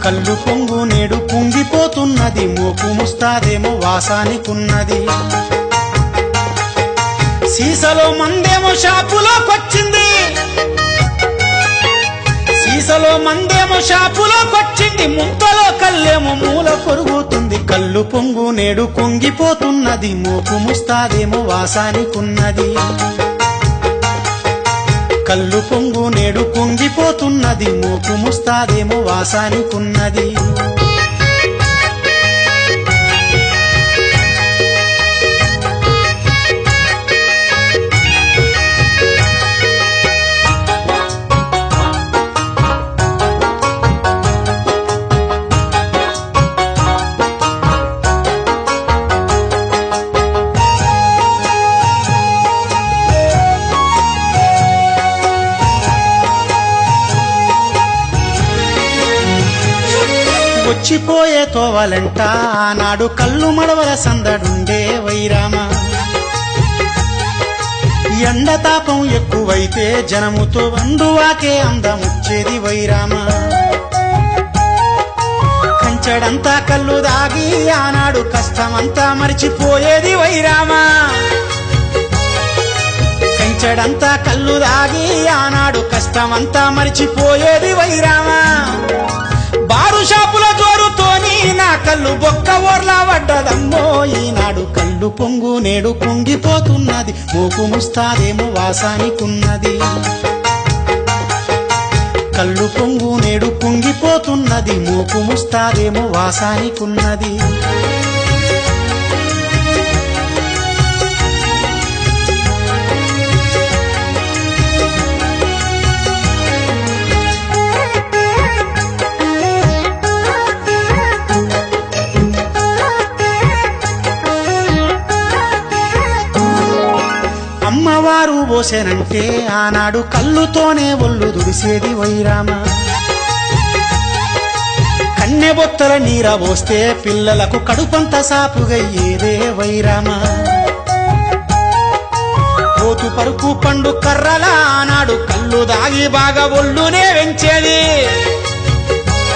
కళ్ళు పొంగు నేడు పొంగిపోతున్నది, మోపు ముస్తాదేమో వాసానికున్నది. సీసలో మందేమో షాపులోకొచ్చింది, సీసలో మందేమో షాపులోకొచ్చింది, ముంతలో కళ్ళేమో మూల కొరుగుతుంది. కళ్ళు పొంగు నేడు పొంగిపోతున్నది, మోపు ముస్తాదేమో వాసానికున్నది. కళ్ళు పొంగు నేడు పొంగిపోతున్నది, మోపు ముస్తాదేమో వాసానికున్నది. వచ్చిపోయే తోవలంట ఆనాడు కళ్ళు మడవల సందడుండే వైరామ. ఎండతాపం ఎక్కువైతే జనముతో వండువాకే అందముచ్చేది వైరామ. కంచడంతా కళ్ళు దాగి ఆనాడు కష్టమంతా మరిచిపోయేది వైరామ. కంచడంతా కళ్ళు దాగి ఆనాడు కష్టమంతా మరిచిపోయేది వైరామ. బారు షాపుల జోరుతోని నా కళ్ళు బొక్క ఓర్లా పడ్డదమ్మో ఈనాడు. కళ్ళు పొంగు నేడు పొంగిపోతున్నది, మోపు ముస్తాదేమో వాసానికున్నది. కళ్ళు పొంగు నేడు పొంగిపోతున్నది, మోపు ముస్తాదేమో వాసానికున్నది. అమ్మవారు పోసేనంటే ఆనాడు కళ్ళుతోనే ఒళ్ళు దుడిసేది వైరామ. కన్నెబొత్తల నీర పోస్తే పిల్లలకు కడుపంత సాపుగయ్యేదే వైరామ. పోతు పరుపు పండు కర్రల ఆనాడు కళ్ళు దాగి బాగా ఒళ్ళునే వెంచేది.